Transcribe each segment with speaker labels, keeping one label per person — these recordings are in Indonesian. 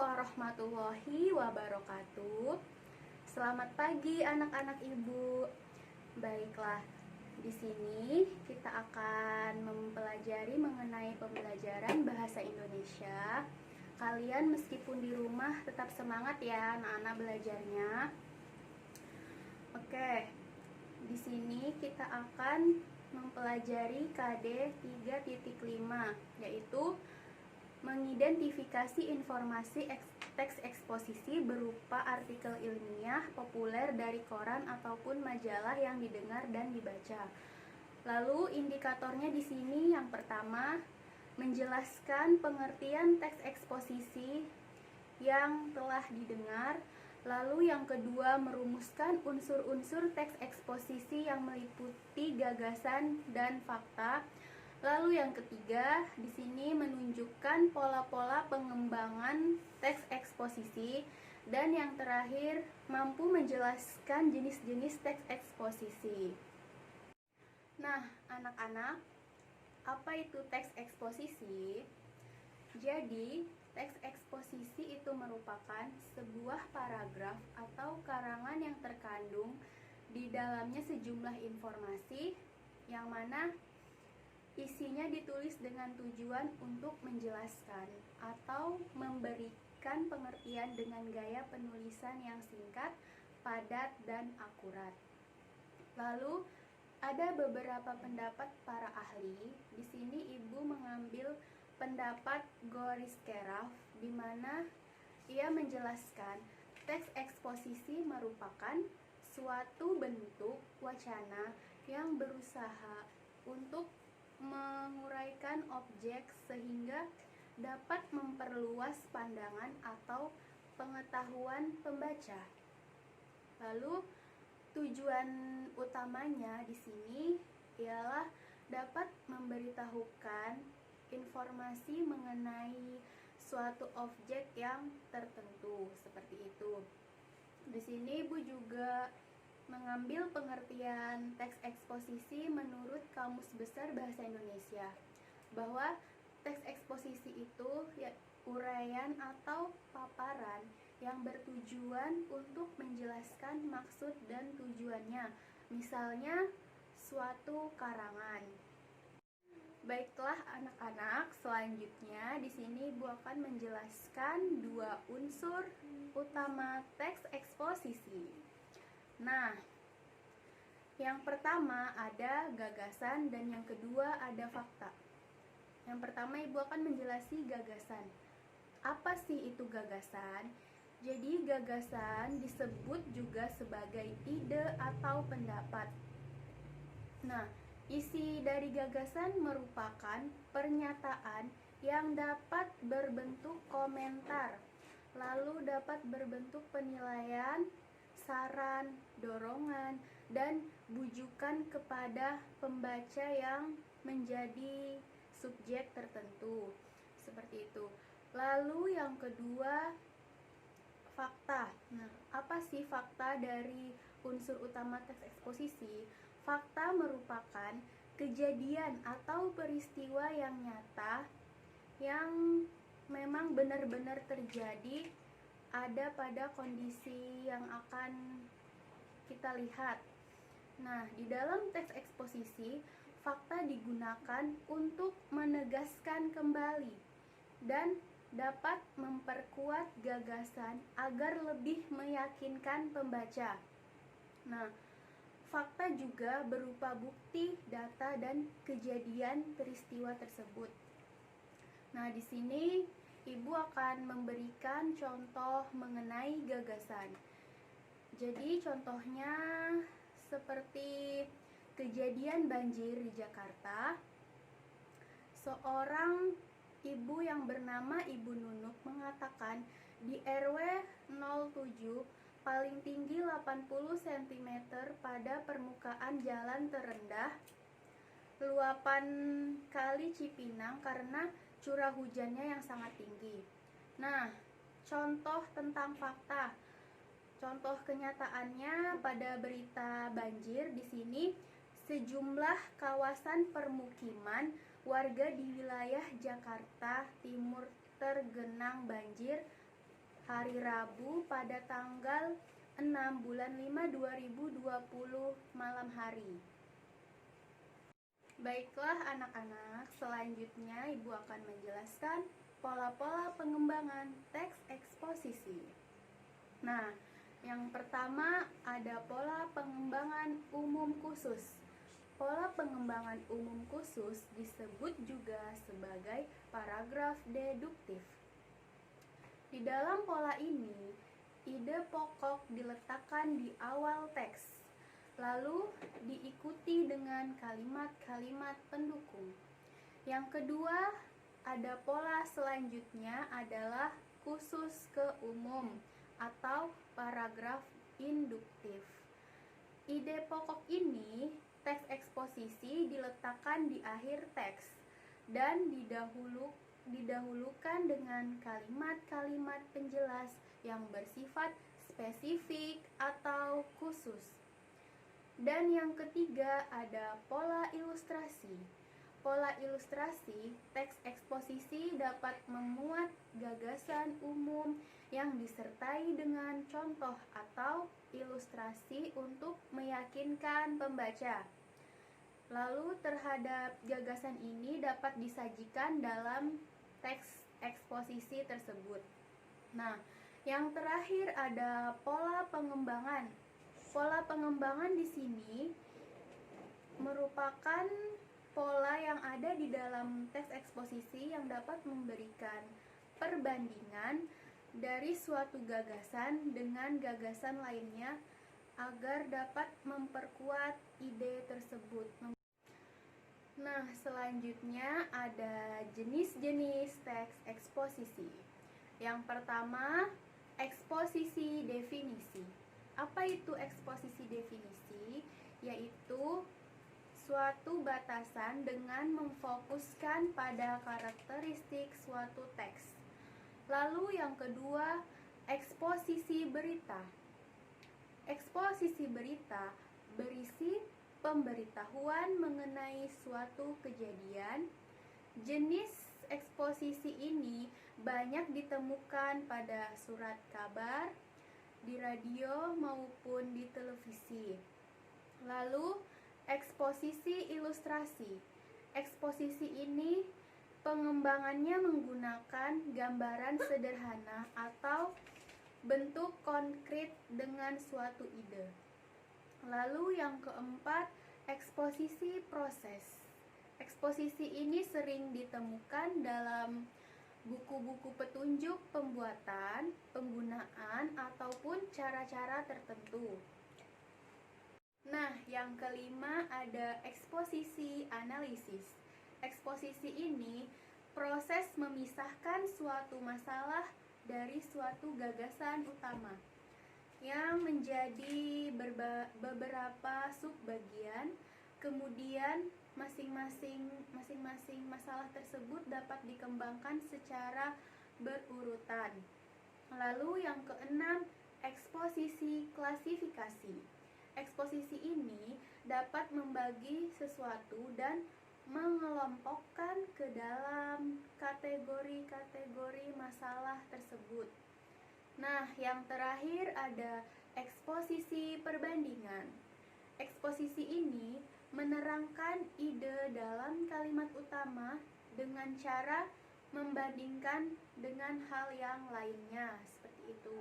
Speaker 1: warahmatullahi wabarakatuh. Selamat pagi anak-anak ibu. Baiklah, di sini kita akan mempelajari mengenai pembelajaran bahasa Indonesia. Kalian meskipun di rumah tetap semangat ya anak-anak belajarnya. Oke, di sini kita akan mempelajari KD 3.5, yaitu mengidentifikasi informasi teks eksposisi berupa artikel ilmiah populer dari koran ataupun majalah yang didengar dan dibaca. Lalu indikatornya di sini yang pertama menjelaskan pengertian teks eksposisi yang telah didengar. Lalu yang kedua merumuskan unsur-unsur teks eksposisi yang meliputi gagasan dan fakta. Lalu yang ketiga, di sini menunjukkan pola-pola pengembangan teks eksposisi. Dan yang terakhir, mampu menjelaskan jenis-jenis teks eksposisi. Nah, anak-anak, apa itu teks eksposisi? Jadi, teks eksposisi itu merupakan sebuah paragraf atau karangan yang terkandung di dalamnya sejumlah informasi yang mana isinya ditulis dengan tujuan untuk menjelaskan atau memberikan pengertian dengan gaya penulisan yang singkat, padat, dan akurat. Lalu ada beberapa pendapat para ahli. Di sini ibu mengambil pendapat Goris Keraf, di mana ia menjelaskan teks eksposisi merupakan suatu bentuk wacana yang berusaha untuk menguraikan objek sehingga dapat memperluas pandangan atau pengetahuan pembaca. Lalu tujuan utamanya di sini ialah dapat memberitahukan informasi mengenai suatu objek yang tertentu, seperti itu. Di sini Ibu juga mengambil pengertian teks eksposisi menurut Kamus Besar Bahasa Indonesia, bahwa teks eksposisi itu uraian atau paparan yang bertujuan untuk menjelaskan maksud dan tujuannya, misalnya suatu karangan. Baiklah anak-anak, selanjutnya di sini Ibu akan menjelaskan dua unsur utama teks eksposisi. Nah, yang pertama ada gagasan dan yang kedua ada fakta. Yang pertama Ibu akan menjelaskan gagasan. Apa sih itu gagasan? Jadi gagasan disebut juga sebagai ide atau pendapat. Nah, isi dari gagasan merupakan pernyataan yang dapat berbentuk komentar, lalu dapat berbentuk penilaian, saran, dorongan, dan bujukan kepada pembaca yang menjadi subjek tertentu. Seperti itu. Lalu yang kedua, fakta. Nah, apa sih fakta dari unsur utama teks eksposisi? Fakta merupakan kejadian atau peristiwa yang nyata yang memang benar-benar terjadi, ada pada kondisi yang akan kita lihat. Nah, di dalam teks eksposisi, fakta digunakan untuk menegaskan kembali dan dapat memperkuat gagasan agar lebih meyakinkan pembaca. Nah, fakta juga berupa bukti, data, dan kejadian peristiwa tersebut. Nah, di sini Ibu akan memberikan contoh mengenai gagasan. Jadi contohnya seperti kejadian banjir di Jakarta. Seorang ibu yang bernama Ibu Nunuk mengatakan di RW 07 paling tinggi 80 cm pada permukaan jalan terendah luapan Kali Cipinang karena curah hujannya yang sangat tinggi. Nah, contoh tentang fakta. Contoh kenyataannya pada berita banjir di sini, sejumlah kawasan permukiman warga di wilayah Jakarta Timur tergenang banjir hari Rabu pada tanggal 6 bulan 5 2020 malam hari. Baiklah anak-anak, selanjutnya Ibu akan menjelaskan pola-pola pengembangan teks eksposisi. Nah, yang pertama ada pola pengembangan umum khusus. Pola pengembangan umum khusus disebut juga sebagai paragraf deduktif. Di dalam pola ini, ide pokok diletakkan di awal teks, lalu diikuti dengan kalimat-kalimat pendukung. Yang kedua, ada pola selanjutnya adalah khusus ke umum atau paragraf induktif. Ide pokok ini, teks eksposisi diletakkan di akhir teks dan didahulukan dengan kalimat-kalimat penjelas yang bersifat spesifik atau khusus. Dan yang ketiga ada pola ilustrasi. Pola ilustrasi, teks eksposisi dapat memuat gagasan umum yang disertai dengan contoh atau ilustrasi untuk meyakinkan pembaca. Lalu terhadap gagasan ini dapat disajikan dalam teks eksposisi tersebut. Nah, yang terakhir ada pola pengembangan. Pola pengembangan di sini merupakan pola yang ada di dalam teks eksposisi yang dapat memberikan perbandingan dari suatu gagasan dengan gagasan lainnya agar dapat memperkuat ide tersebut. Nah, selanjutnya ada jenis-jenis teks eksposisi. Yang pertama, eksposisi definisi. Apa itu eksposisi definisi? Yaitu suatu batasan dengan memfokuskan pada karakteristik suatu teks. Lalu yang kedua, eksposisi berita. Eksposisi berita berisi pemberitahuan mengenai suatu kejadian. Jenis eksposisi ini banyak ditemukan pada surat kabar, di radio maupun di televisi. Lalu, eksposisi ilustrasi. Eksposisi ini pengembangannya menggunakan gambaran sederhana atau bentuk konkret dengan suatu ide. Lalu yang keempat, eksposisi proses. Eksposisi ini sering ditemukan dalam buku-buku petunjuk pembuatan, penggunaan, ataupun cara-cara tertentu. Nah, yang kelima ada eksposisi analisis. Eksposisi ini proses memisahkan suatu masalah dari suatu gagasan utama yang menjadi beberapa subbagian. Kemudian masing-masing masalah tersebut dapat dikembangkan secara berurutan. Lalu yang keenam, eksposisi klasifikasi. Eksposisi ini dapat membagi sesuatu dan mengelompokkan ke dalam kategori-kategori masalah tersebut. Nah, yang terakhir ada eksposisi perbandingan. Eksposisi ini menerangkan ide dalam kalimat utama dengan cara membandingkan dengan hal yang lainnya, seperti itu.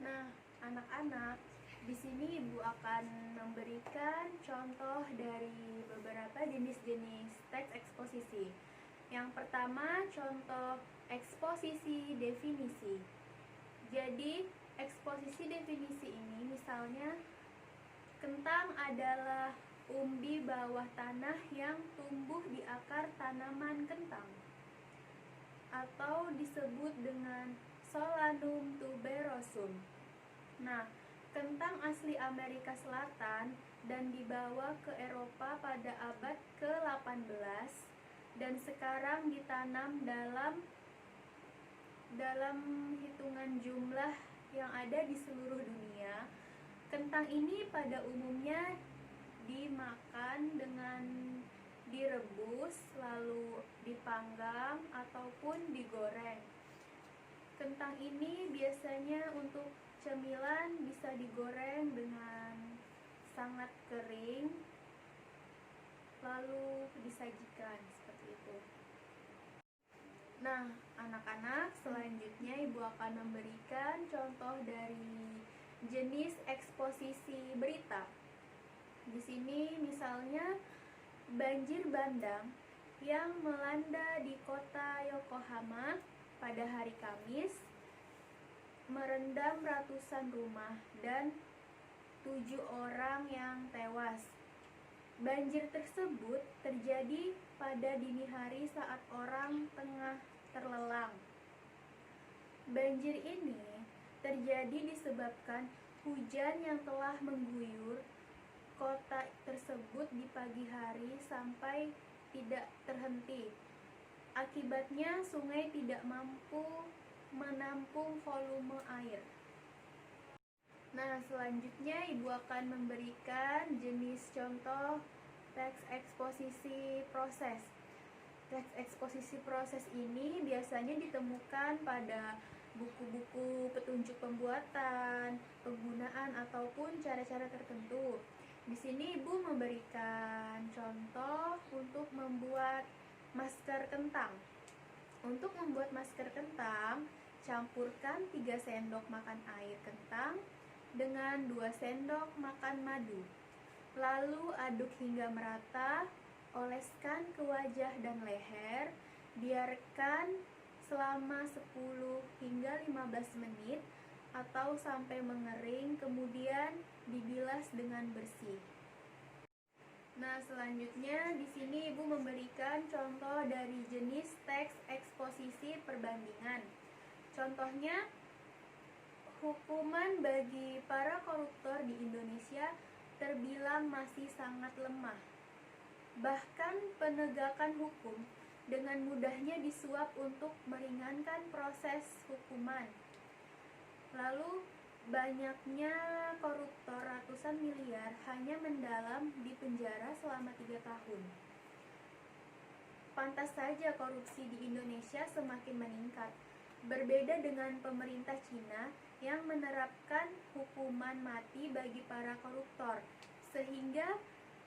Speaker 1: Nah, anak-anak, di sini Ibu akan memberikan contoh dari beberapa jenis-jenis teks eksposisi. Yang pertama, contoh eksposisi definisi. Jadi, eksposisi definisi ini misalnya, kentang adalah umbi bawah tanah yang tumbuh di akar tanaman kentang, atau disebut dengan Solanum tuberosum. Nah, kentang asli Amerika Selatan dan dibawa ke Eropa pada abad ke-18 dan sekarang ditanam dalam hitungan jumlah yang ada di seluruh dunia. Kentang ini pada umumnya dimakan dengan direbus, lalu dipanggang ataupun digoreng. Kentang ini biasanya untuk cemilan bisa digoreng dengan sangat kering, lalu disajikan seperti itu. Nah, anak-anak, selanjutnya Ibu akan memberikan contoh dari jenis eksposisi berita. Di sini misalnya banjir bandang yang melanda di kota Yokohama pada hari Kamis merendam ratusan rumah dan 7 orang yang tewas. Banjir tersebut terjadi pada dini hari saat orang tengah terlelang. Banjir ini terjadi disebabkan hujan yang telah mengguyur kota tersebut di pagi hari sampai tidak terhenti. Akibatnya sungai tidak mampu menampung volume air. Nah, selanjutnya Ibu akan memberikan jenis contoh teks eksposisi proses. Teks eksposisi proses ini biasanya ditemukan pada buku-buku petunjuk pembuatan, penggunaan, ataupun cara-cara tertentu. Di sini Ibu memberikan contoh untuk membuat masker kentang. Untuk membuat masker kentang, campurkan 3 sendok makan air kentang dengan 2 sendok makan madu. Lalu aduk hingga merata, oleskan ke wajah dan leher, biarkan selama 10 hingga 15 menit atau sampai mengering, kemudian dibilas dengan bersih. Nah, selanjutnya di sini Ibu memberikan contoh dari jenis teks eksposisi perbandingan. Contohnya, hukuman bagi para koruptor di Indonesia terbilang masih sangat lemah. Bahkan penegakan hukum dengan mudahnya disuap untuk meringankan proses hukuman. Lalu banyaknya koruptor ratusan miliar hanya mendalam di penjara selama 3 tahun. Pantas saja korupsi di Indonesia semakin meningkat. Berbeda dengan pemerintah Cina yang menerapkan hukuman mati bagi para koruptor, sehingga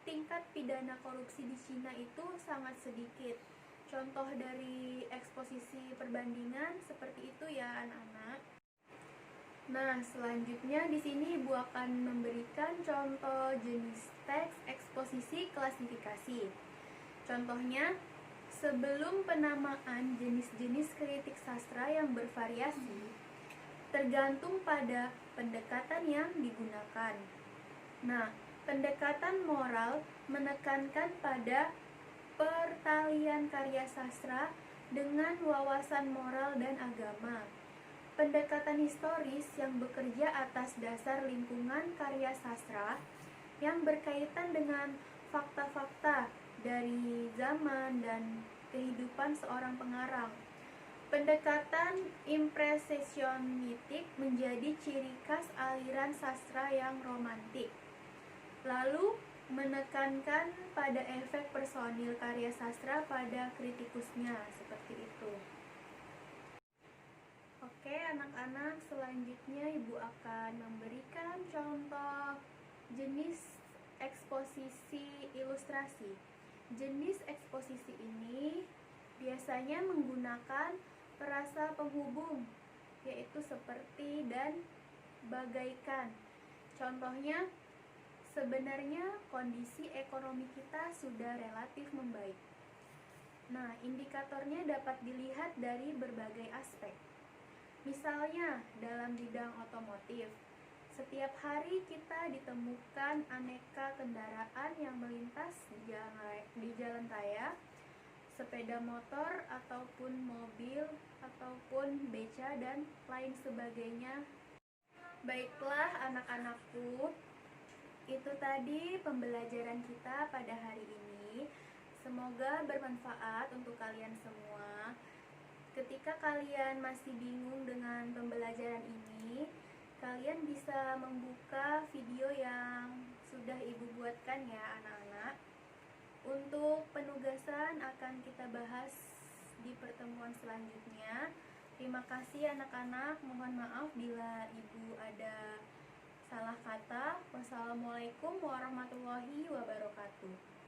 Speaker 1: tingkat pidana korupsi di Cina itu sangat sedikit. Contoh dari eksposisi perbandingan seperti itu ya, anak-anak. Nah, selanjutnya di sini Ibu akan memberikan contoh jenis teks eksposisi klasifikasi. Contohnya, sebelum penamaan jenis-jenis kritik sastra yang bervariasi, tergantung pada pendekatan yang digunakan. Nah, pendekatan moral menekankan pada pertalian karya sastra dengan wawasan moral dan agama. Pendekatan historis yang bekerja atas dasar lingkungan karya sastra yang berkaitan dengan fakta-fakta dari zaman dan kehidupan seorang pengarang. Pendekatan impressionistik menjadi ciri khas aliran sastra yang romantik. Lalu menekankan pada efek personil karya sastra pada kritikusnya, seperti itu. Oke, anak-anak, selanjutnya Ibu akan memberikan contoh jenis eksposisi ilustrasi. Jenis eksposisi ini biasanya menggunakan perasa penghubung, yaitu seperti dan bagaikan. Contohnya, sebenarnya kondisi ekonomi kita sudah relatif membaik. Nah, indikatornya dapat dilihat dari berbagai aspek. Misalnya, dalam bidang otomotif, setiap hari kita ditemukan aneka kendaraan yang melintas di jalan raya, sepeda motor ataupun mobil ataupun beca dan lain sebagainya. Baiklah anak-anakku, itu tadi pembelajaran kita pada hari ini. Semoga bermanfaat untuk kalian semua. Ketika kalian masih bingung dengan pembelajaran ini, kalian bisa membuka video yang sudah Ibu buatkan ya, anak-anak. Untuk penugasan akan kita bahas di pertemuan selanjutnya. Terima kasih anak-anak, mohon maaf bila ibu ada salah kata. Wassalamualaikum warahmatullahi wabarakatuh.